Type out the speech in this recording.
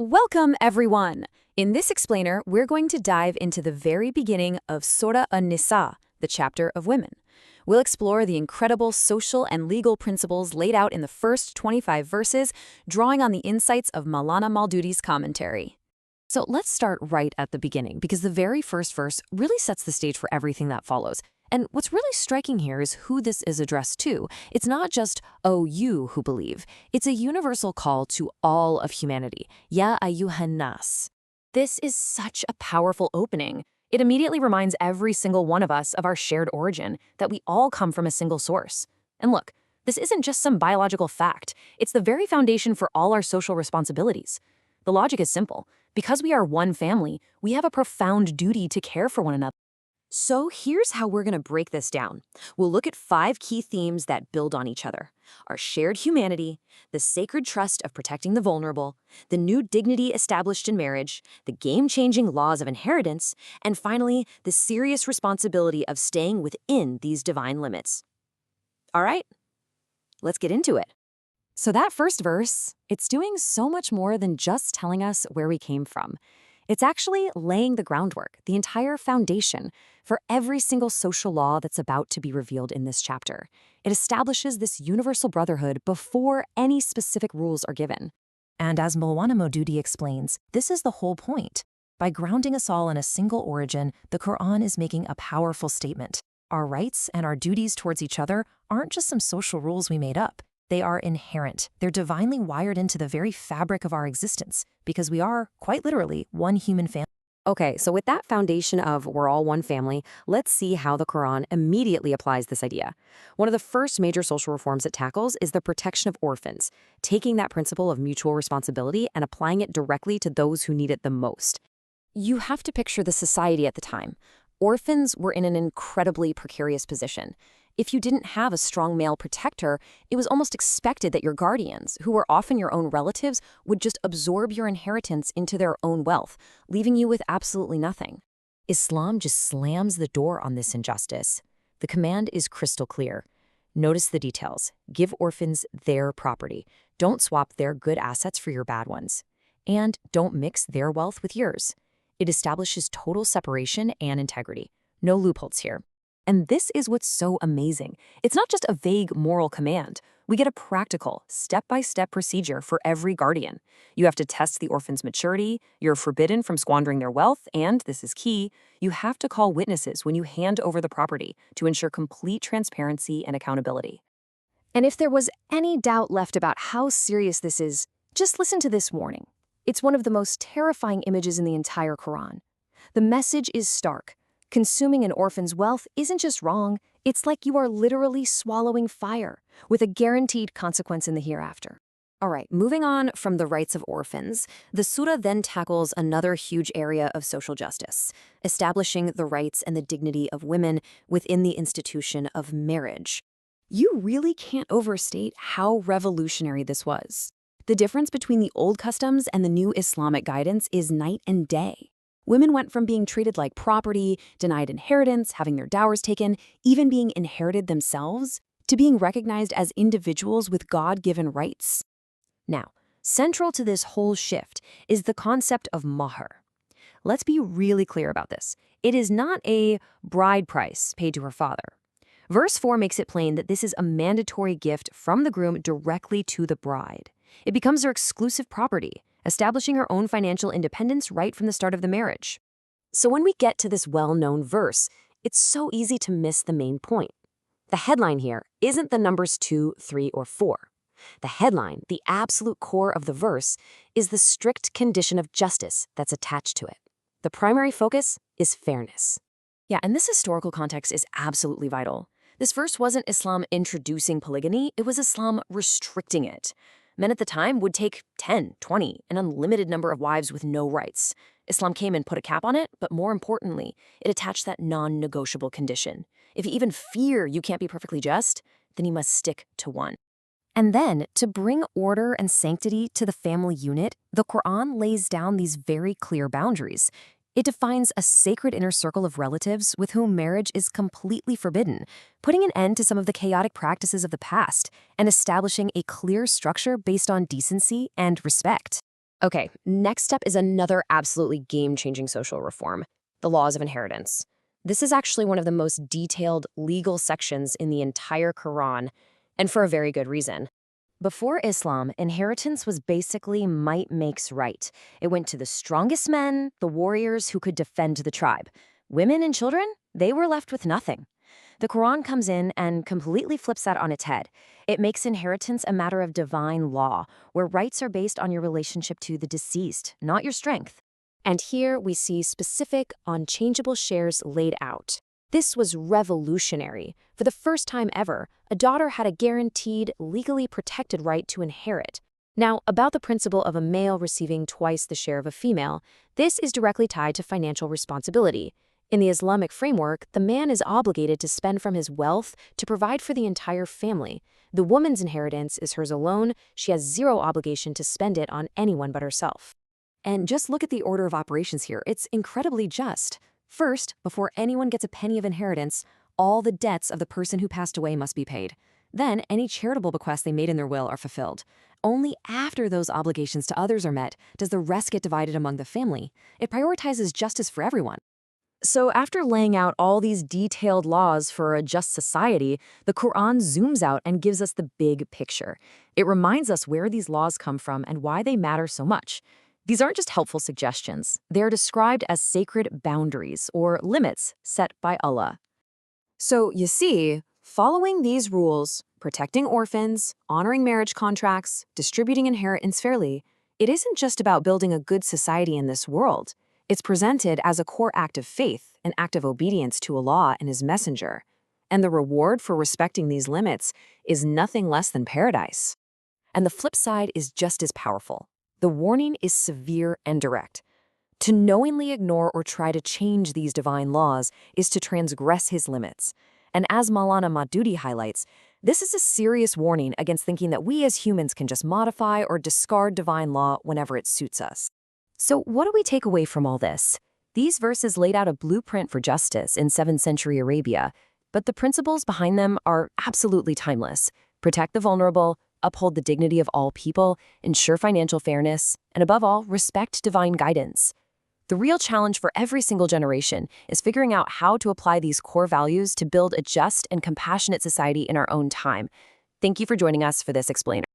Welcome, everyone! In this explainer, we're going to dive into the very beginning of Surah Nisa, the chapter of women. We'll explore the incredible social and legal principles laid out in the first 25 verses, drawing on the insights of Maulana Maududi's commentary. So let's start right at the beginning, because the very first verse really sets the stage for everything that follows. And what's really striking here is who this is addressed to. It's not just, oh, you who believe. It's a universal call to all of humanity. Ya ayyuhan nas. This is such a powerful opening. It immediately reminds every single one of us of our shared origin, that we all come from a single source. And look, this isn't just some biological fact. It's the very foundation for all our social responsibilities. The logic is simple. Because we are one family, we have a profound duty to care for one another. So here's how we're going to break this down. We'll look at 5 key themes that build on each other: our shared humanity, the sacred trust of protecting the vulnerable, the new dignity established in marriage, the game-changing laws of inheritance, and finally, the serious responsibility of staying within these divine limits. All right, let's get into it. So that first verse, it's doing so much more than just telling us where we came from. It's actually laying the groundwork, the entire foundation, for every single social law that's about to be revealed in this chapter. It establishes this universal brotherhood before any specific rules are given. And as Maulana Maududi explains, this is the whole point. By grounding us all in a single origin, the Quran is making a powerful statement. Our rights and our duties towards each other aren't just some social rules we made up. They are inherent. They're divinely wired into the very fabric of our existence, because we are, quite literally, one human family. Okay, so with that foundation of we're all one family, let's see how the Quran immediately applies this idea. One of the first major social reforms it tackles is the protection of orphans, taking that principle of mutual responsibility and applying it directly to those who need it the most. You have to picture the society at the time. Orphans were in an incredibly precarious position. If you didn't have a strong male protector, it was almost expected that your guardians, who were often your own relatives, would just absorb your inheritance into their own wealth, leaving you with absolutely nothing. Islam just slams the door on this injustice. The command is crystal clear. Notice the details. Give orphans their property. Don't swap their good assets for your bad ones. And don't mix their wealth with yours. It establishes total separation and integrity. No loopholes here. And this is what's so amazing. It's not just a vague moral command. We get a practical, step-by-step procedure for every guardian. You have to test the orphan's maturity, you're forbidden from squandering their wealth, and, this is key, you have to call witnesses when you hand over the property to ensure complete transparency and accountability. And if there was any doubt left about how serious this is, just listen to this warning. It's one of the most terrifying images in the entire Quran. The message is stark. Consuming an orphan's wealth isn't just wrong, it's like you are literally swallowing fire, with a guaranteed consequence in the hereafter. All right, moving on from the rights of orphans, the surah then tackles another huge area of social justice, establishing the rights and the dignity of women within the institution of marriage. You really can't overstate how revolutionary this was. The difference between the old customs and the new Islamic guidance is night and day. Women went from being treated like property, denied inheritance, having their dowers taken, even being inherited themselves, to being recognized as individuals with God-given rights. Now, central to this whole shift is the concept of mahr. Let's be really clear about this. It is not a bride price paid to her father. Verse 4 makes it plain that this is a mandatory gift from the groom directly to the bride. It becomes her exclusive property, establishing her own financial independence right from the start of the marriage. So when we get to this well-known verse, it's so easy to miss the main point. The headline here isn't the numbers 2, 3, or 4. The headline, the absolute core of the verse, is the strict condition of justice that's attached to it. The primary focus is fairness. Yeah, and this historical context is absolutely vital. This verse wasn't Islam introducing polygamy, it was Islam restricting it. Men at the time would take 10, 20, an unlimited number of wives with no rights. Islam came and put a cap on it, but more importantly, it attached that non-negotiable condition. If you even fear you can't be perfectly just, then you must stick to one. And then, to bring order and sanctity to the family unit, the Quran lays down these very clear boundaries. It defines a sacred inner circle of relatives with whom marriage is completely forbidden, putting an end to some of the chaotic practices of the past and establishing a clear structure based on decency and respect. Okay, next up is another absolutely game-changing social reform, the laws of inheritance. This is actually one of the most detailed legal sections in the entire Quran, and for a very good reason. Before Islam, inheritance was basically might makes right. It went to the strongest men, the warriors who could defend the tribe. Women and children, they were left with nothing. The Quran comes in and completely flips that on its head. It makes inheritance a matter of divine law, where rights are based on your relationship to the deceased, not your strength. And here we see specific, unchangeable shares laid out. This was revolutionary. For the first time ever, a daughter had a guaranteed, legally protected right to inherit. Now, about the principle of a male receiving twice the share of a female, this is directly tied to financial responsibility. In the Islamic framework, the man is obligated to spend from his wealth to provide for the entire family. The woman's inheritance is hers alone. She has zero obligation to spend it on anyone but herself. And just look at the order of operations here. It's incredibly just. First, before anyone gets a penny of inheritance, all the debts of the person who passed away must be paid. Then, any charitable bequests they made in their will are fulfilled. Only after those obligations to others are met does the rest get divided among the family. It prioritizes justice for everyone. So after laying out all these detailed laws for a just society, the Quran zooms out and gives us the big picture. It reminds us where these laws come from and why they matter so much. These aren't just helpful suggestions. They're described as sacred boundaries or limits set by Allah. So you see, following these rules, protecting orphans, honoring marriage contracts, distributing inheritance fairly, it isn't just about building a good society in this world. It's presented as a core act of faith, an act of obedience to Allah and His messenger. And the reward for respecting these limits is nothing less than paradise. And the flip side is just as powerful. The warning is severe and direct. To knowingly ignore or try to change these divine laws is to transgress His limits. And as Maulana Maududi highlights, this is a serious warning against thinking that we as humans can just modify or discard divine law whenever it suits us. So what do we take away from all this? These verses laid out a blueprint for justice in 7th century Arabia, but the principles behind them are absolutely timeless. Protect the vulnerable, uphold the dignity of all people, ensure financial fairness, and above all, respect divine guidance. The real challenge for every single generation is figuring out how to apply these core values to build a just and compassionate society in our own time. Thank you for joining us for this explainer.